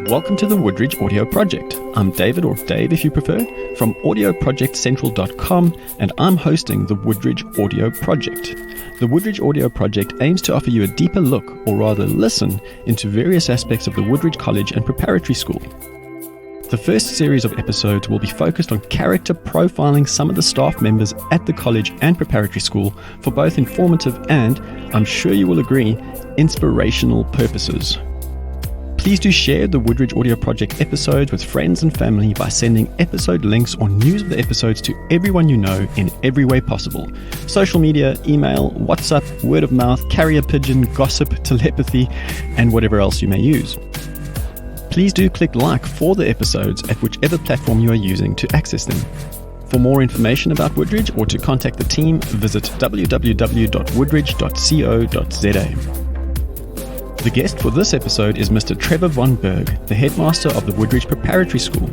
Welcome to the Woodridge Audio Project. I'm David, or Dave if you prefer, from audioprojectcentral.com, and I'm hosting the Woodridge Audio Project. The Woodridge Audio Project aims to offer you a deeper look, or rather listen, into various aspects of the Woodridge College and Preparatory School. The first series of episodes will be focused on character profiling some of the staff members at the college and preparatory school for both informative and, I'm sure you will agree, inspirational purposes. Please do share the Woodridge Audio Project episodes with friends and family by sending episode links or news of the episodes to everyone you know in every way possible. Social media, email, WhatsApp, word of mouth, carrier pigeon, gossip, telepathy, and whatever else you may use. Please do click like for the episodes at whichever platform you are using to access them. For more information about Woodridge or to contact the team, visit www.woodridge.co.za. The guest for this episode is Mr. Trevor von Berg, the headmaster of the Woodridge Preparatory School.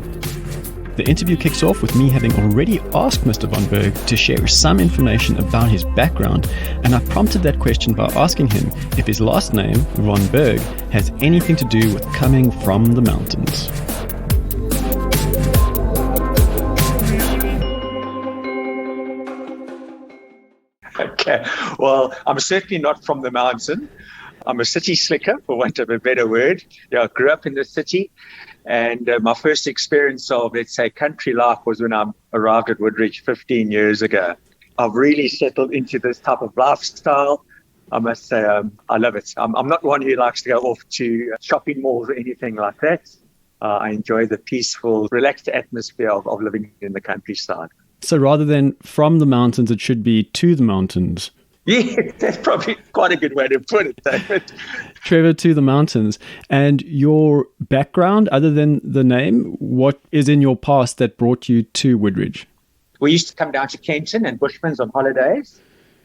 The interview kicks off with me having already asked Mr. von Berg to share some information about his background, and I prompted that question by asking him if his last name, von Berg, has anything to do with coming from the mountains. Okay, well, I'm certainly not from the mountain. I'm a city slicker, for want of a better word. I grew up in the city, and my first experience of, let's say, country life was when I arrived at Woodridge 15 years ago. I've really settled into this type of lifestyle. I must say, I love it. I'm not one who likes to go off to shopping malls or anything like that. I enjoy the peaceful, relaxed atmosphere of living in the countryside. So rather than from the mountains, it should be to the mountains. Yeah, that's probably quite a good way to put it, David. Trevor, to the mountains. And your background, other than the name, what is in your past that brought you to Woodridge? We used to come down to Kenton and Bushmans on holidays.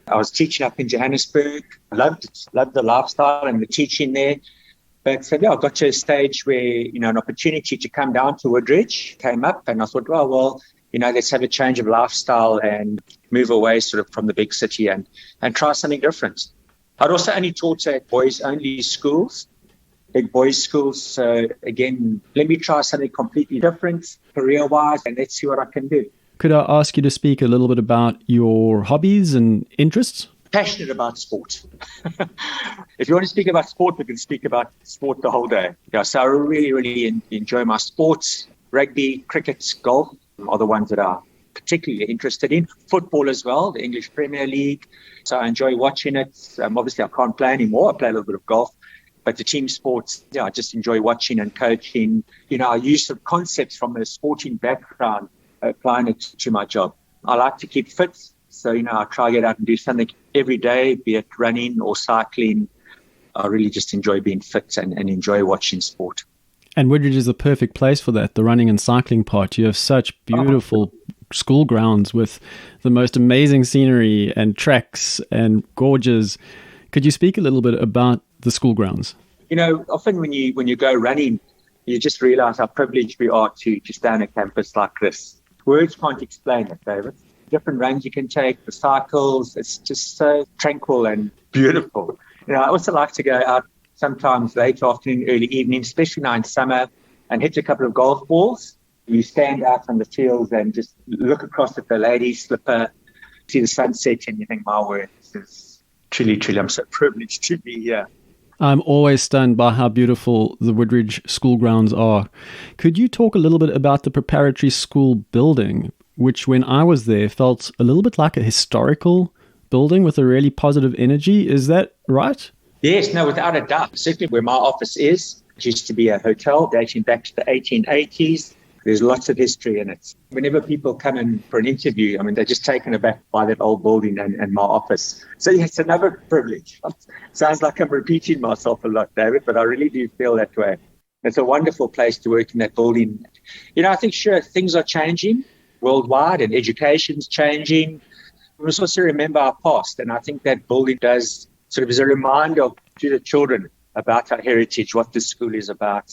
I was teaching up in Johannesburg. I loved it, loved the lifestyle and the teaching there. But I got to a stage where, an opportunity to come down to Woodridge came up, and I thought, well, let's have a change of lifestyle and move away sort of from the big city and try something different. I'd also only taught at boys-only schools, big boys' schools. So again, let me try something completely different career-wise, and let's see what I can do. Could I ask you to speak a little bit about your hobbies and interests? Passionate about sport. If you want to speak about sport, we can speak about sport the whole day. So I really, really enjoy my sports. Rugby, cricket, golf are the ones that I'm particularly interested in. Football as well, the English Premier League. So I enjoy watching it. Obviously, I can't play anymore. I play a little bit of golf. But the team sports, I just enjoy watching and coaching. I use some concepts from a sporting background, applying it to my job. I like to keep fit. So, I try to get out and do something every day, be it running or cycling. I really just enjoy being fit and enjoy watching sport. And Woodridge is the perfect place for that, the running and cycling part. You have such beautiful school grounds with the most amazing scenery and tracks and gorges. Could you speak a little bit about the school grounds? Often when you go running, you just realize how privileged we are to stay on a campus like this. Words can't explain it, David. Different runs you can take, the cycles, it's just so tranquil and beautiful. I also like to go out sometimes late afternoon, early evening, especially now in summer, and hit a couple of golf balls. You stand out on the fields and just look across at the ladies' slipper, see the sunset, and you think, my word, this is truly, I'm so privileged to be here. I'm always stunned by how beautiful the Woodridge school grounds are. Could you talk a little bit about the preparatory school building, which when I was there felt a little bit like a historical building with a really positive energy? Is that right? Yes, no, without a doubt. Certainly where my office is, it used to be a hotel dating back to the 1880s. There's lots of history in it. Whenever people come in for an interview, they're just taken aback by that old building and my office. So yeah, it's another privilege. Sounds like I'm repeating myself a lot, David, but I really do feel that way. It's a wonderful place to work in that building. I think, sure, things are changing worldwide and education's changing. We must also remember our past, and I think that building does sort of as a reminder to the children about our heritage, what this school is about.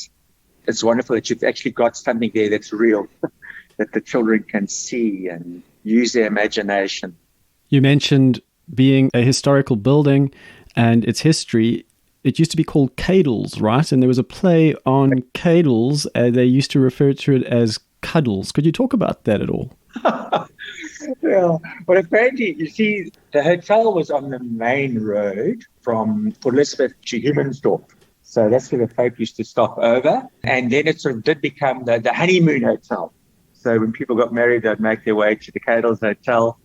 It's wonderful that you've actually got something there that's real, that the children can see and use their imagination. You mentioned being a historical building and its history. it used to be called cadles, right? And there was a play on cadles. They used to refer to it as cuddles. Could you talk about that at all? Yeah. Well, apparently, you see, the hotel was on the main road from Port Elizabeth to Humansdorp. So that's where the folk used to stop over. And then it sort of did become the honeymoon hotel. So when people got married, they'd make their way to the Cadles Hotel.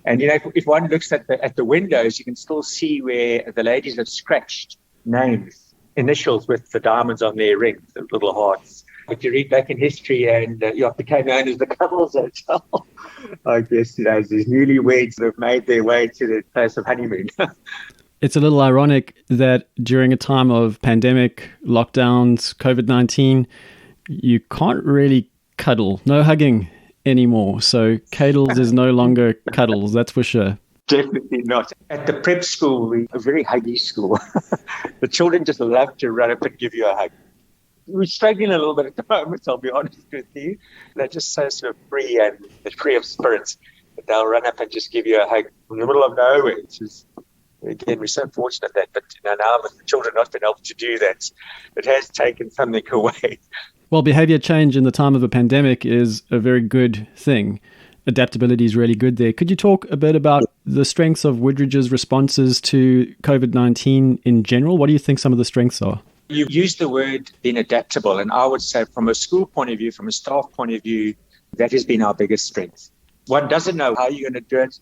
And, if one looks at the windows, you can still see where the ladies have scratched names, initials with the diamonds on their rings, the little hearts. If you read back in history, and it became known as the Cadles Hotel, I guess, these newlyweds that have made their way to the place of honeymoon. It's a little ironic that during a time of pandemic, lockdowns, COVID-19, you can't really cuddle, no hugging anymore. So Cadles is no longer cuddles, that's for sure. Definitely not. At the prep school, we're a very huggy school. The children just love to run up and give you a hug. We're struggling a little bit at the moment, I'll be honest with you. They're just so sort of free and free of spirits that they'll run up and just give you a hug in the middle of nowhere. It's just, again, we're so fortunate that, but now with the children not being able to do that, it has taken something away. Well, behavior change in the time of a pandemic is a very good thing. Adaptability is really good there. Could you talk a bit about the strengths of Woodridge's responses to COVID-19 in general? What do you think some of the strengths are? You used the word being adaptable, and I would say from a school point of view, from a staff point of view, that has been our biggest strength. One doesn't know how you're going to do it,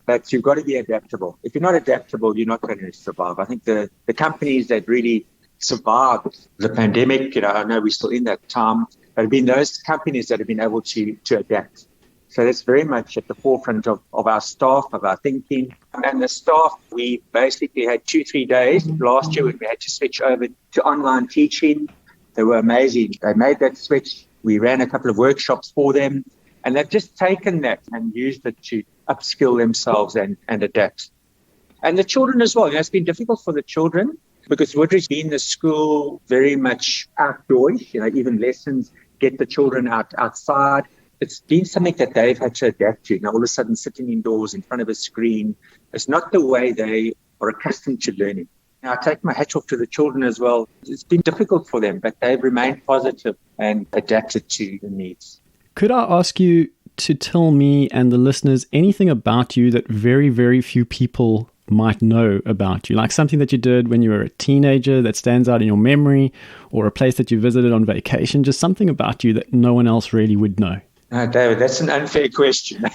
but you've got to be adaptable. If you're not adaptable, you're not going to survive. I think the companies that really survived the pandemic, I know we're still in that time, but have been those companies that have been able to adapt. So that's very much at the forefront of our staff, of our thinking. And the staff, we basically had 2-3 days last year when we had to switch over to online teaching. They were amazing. They made that switch. We ran a couple of workshops for them, and they've just taken that and used it to upskill themselves and adapt. And the children as well. It's been difficult for the children because Woodridge being the school very much outdoors, even lessons get the children outside. It's been something that they've had to adapt to. Now, all of a sudden, sitting indoors in front of a screen is not the way they are accustomed to learning. Now, I take my hat off to the children as well. It's been difficult for them, but they've remained positive and adapted to the needs. Could I ask you to tell me and the listeners anything about you that very, very few people might know about you, like something that you did when you were a teenager that stands out in your memory, or a place that you visited on vacation, just something about you that no one else really would know? David, that's an unfair question.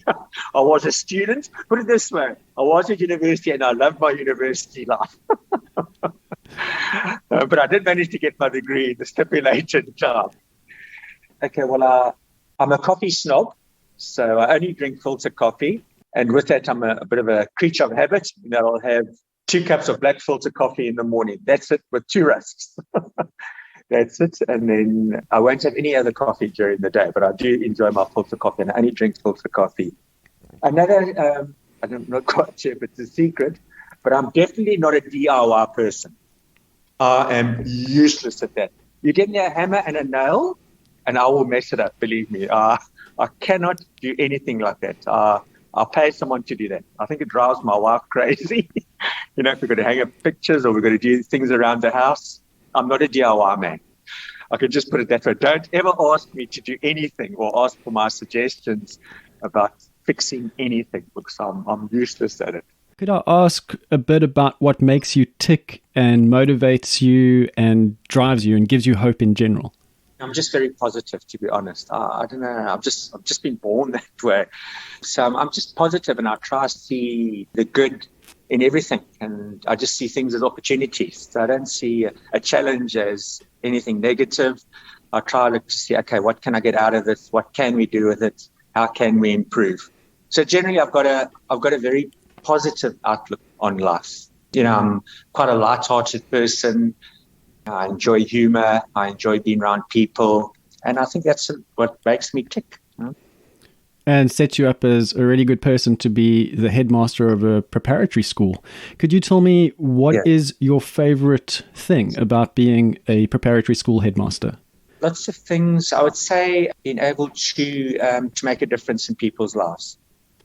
I was a student. Put it this way. I was at university and I loved my university life. But I did manage to get my degree in the stipulated time. Okay, well, I'm a coffee snob, so I only drink filter coffee. And with that, I'm a bit of a creature of habit. I'll have 2 cups of black filter coffee in the morning. That's it, with 2 rusks. That's it. And then I won't have any other coffee during the day, but I do enjoy my filter coffee, and I only drink filter coffee. Another, I'm not quite sure if it's a secret, but I'm definitely not a DIY person. I am useless at that. You give me a hammer and a nail, and I will mess it up, believe me. I cannot do anything like that. I'll pay someone to do that. I think it drives my wife crazy. If we're going to hang up pictures or we're going to do things around the house, I'm not a DIY man. I can just put it that way. Don't ever ask me to do anything or ask for my suggestions about fixing anything because I'm useless at it. Could I ask a bit about what makes you tick and motivates you and drives you and gives you hope in general? I'm just very positive, to be honest. I don't know. I've just been born that way. So I'm just positive, and I try to see the good in everything. And I just see things as opportunities. So I don't see a challenge as anything negative. I try to see, okay, what can I get out of this? What can we do with it? How can we improve? So generally, I've got a very positive outlook on life. I'm quite a light-hearted person. I enjoy humor. I enjoy being around people. And I think that's what makes me tick. And sets you up as a really good person to be the headmaster of a preparatory school. Could you tell me what is your favorite thing about being a preparatory school headmaster? Lots of things. I would say being able to make a difference in people's lives,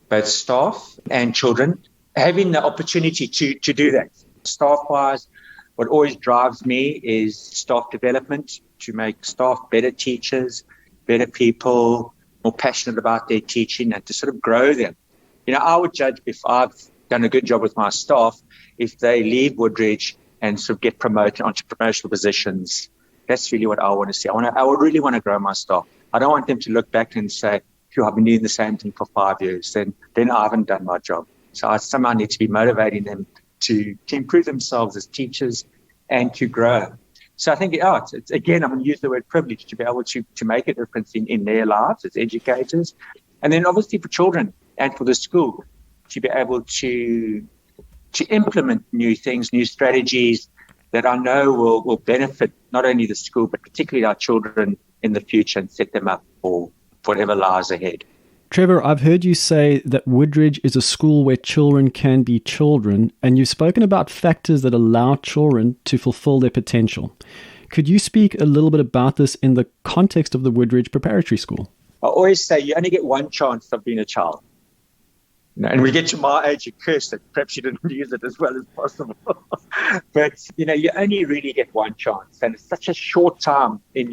both staff and children. Having the opportunity to do that. Staff-wise, What always drives me is staff development, to make staff better teachers, better people, more passionate about their teaching, and to sort of grow them. I would judge if I've done a good job with my staff if they leave Woodridge and sort of get promoted onto promotional positions. That's really what I want to see. I would really want to grow my staff. I don't want them to look back and say, I've been doing the same thing for 5 years. Then I haven't done my job. So I somehow need to be motivating them to improve themselves as teachers and to grow. So I think, it's again, I'm going to use the word privilege to be able to make a difference in their lives as educators. And then obviously for children and for the school to be able to implement new things, new strategies that I know will benefit not only the school, but particularly our children in the future and set them up for whatever lies ahead. Trevor, I've heard you say that Woodridge is a school where children can be children, and you've spoken about factors that allow children to fulfill their potential. Could you speak a little bit about this in the context of the Woodridge Preparatory School? I always say you only get one chance of being a child. And we get to my age, you curse that perhaps you didn't use it as well as possible. But, you only really get one chance. And it's such a short time in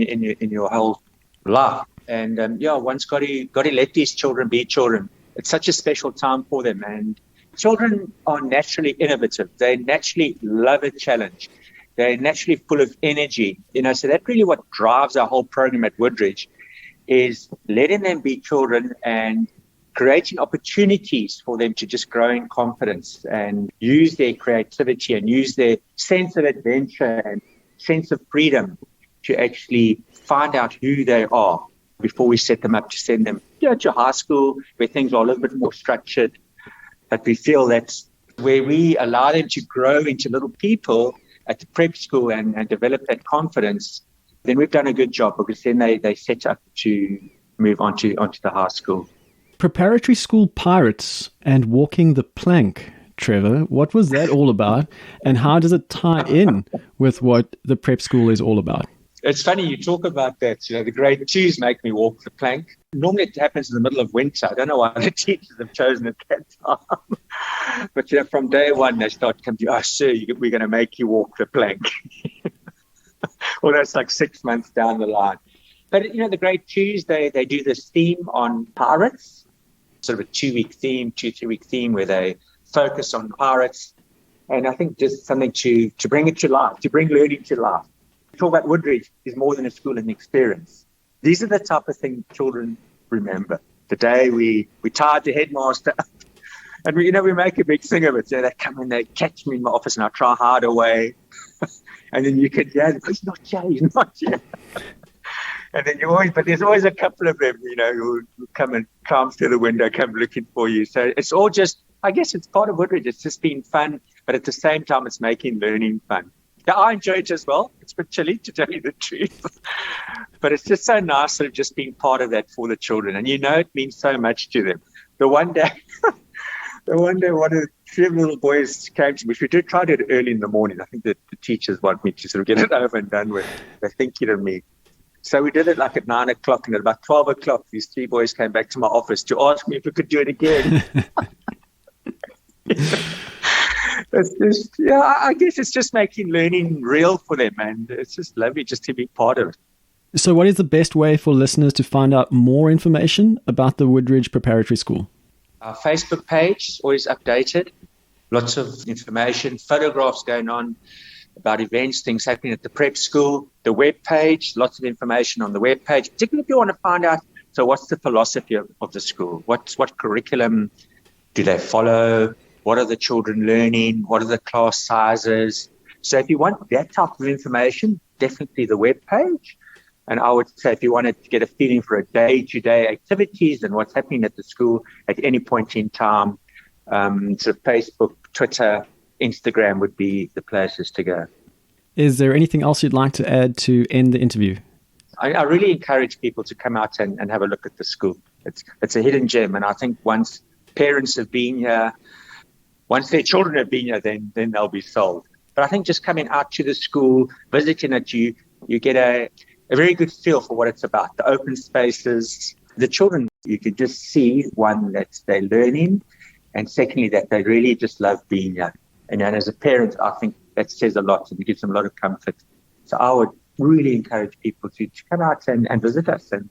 your whole life. And, one's got to let these children be children. It's such a special time for them. And children are naturally innovative. They naturally love a challenge. They're naturally full of energy. So that's really what drives our whole program at Woodridge, is letting them be children and creating opportunities for them to just grow in confidence and use their creativity and use their sense of adventure and sense of freedom to actually find out who they are before we set them up to send them to high school where things are a little bit more structured. But we feel that's where we allow them to grow into little people at the prep school and develop that confidence. Then we've done a good job, because then they set up to move onto the high school. Preparatory School Pirates and Walking the Plank. Trevor, what was that all about, and how does it tie in with what the prep school is all about? It's funny you talk about that. The grade 2s make me walk the plank. Normally it happens in the middle of winter. I don't know why the teachers have chosen it that time. But from day one they start coming to, sir, we're going to make you walk the plank. Well, that's like 6 months down the line. But, the grade 2s, they do this theme on pirates, sort of a 2-week theme, 2-3-week theme where they focus on pirates. And I think just something to bring it to life, to bring learning to life. Talk about Woodridge is more than a school and experience. These are the type of things children remember. The day we tied the headmaster up, and we make a big thing of it. So they come and they catch me in my office and I try hard away. And then you can, he's not here. And then there's always a couple of them, who come and climb through the window, come looking for you. So it's all just, I guess it's part of Woodridge. It's just been fun, but at the same time, it's making learning fun. Yeah, I enjoy it as well. It's a bit chilly, to tell you the truth. But it's just so nice sort of just being part of that for the children. And it means so much to them. The one day one of the 3 little boys came to me. We did try to do it early in the morning. I think that the teachers want me to sort of get it over and done with. They're thinking of me. So we did it like at 9 o'clock, and at about 12 o'clock, these 3 boys came back to my office to ask me if we could do it again. It's just, I guess it's just making learning real for them, and it's just lovely just to be part of it. So what is the best way for listeners to find out more information about the Woodridge Preparatory School? Our Facebook page is always updated. Lots of information, photographs going on about events, things happening at the prep school. The web page, lots of information on the web page, particularly if you want to find out, so what's the philosophy of the school? What curriculum do they follow? What are the children learning? What are the class sizes? So if you want that type of information, definitely the web page. And I would say if you wanted to get a feeling for a day-to-day activities and what's happening at the school at any point in time, so Facebook, Twitter, Instagram would be the places to go. Is there anything else you'd like to add to end the interview? I really encourage people to come out and have a look at the school. It's a hidden gem. And I think once parents have been here, once their children have been here, then they'll be sold. But I think just coming out to the school, visiting it, you get a very good feel for what it's about. The open spaces, the children, you can just see, one, that they're learning, and secondly, that they really just love being here. And as a parent, I think that says a lot and it gives them a lot of comfort. So I would really encourage people to come out and visit us and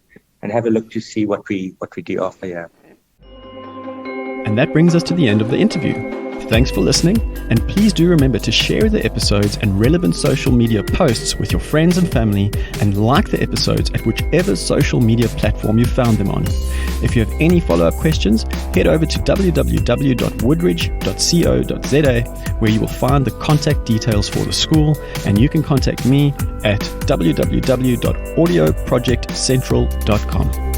have a look to see what we do offer here. And that brings us to the end of the interview. Thanks for listening, and please do remember to share the episodes and relevant social media posts with your friends and family, and like the episodes at whichever social media platform you found them on. If you have any follow-up questions, head over to www.woodridge.co.za, where you will find the contact details for the school, and you can contact me at www.audioprojectcentral.com.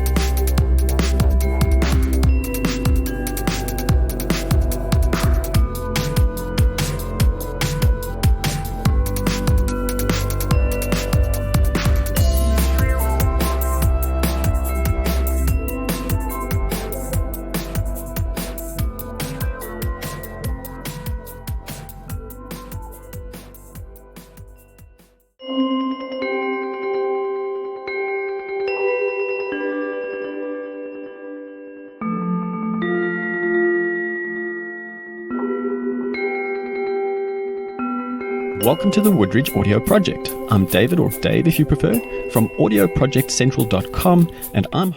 Welcome to the Woodridge Audio Project. I'm David, or Dave if you prefer, from audioprojectcentral.com, and I'm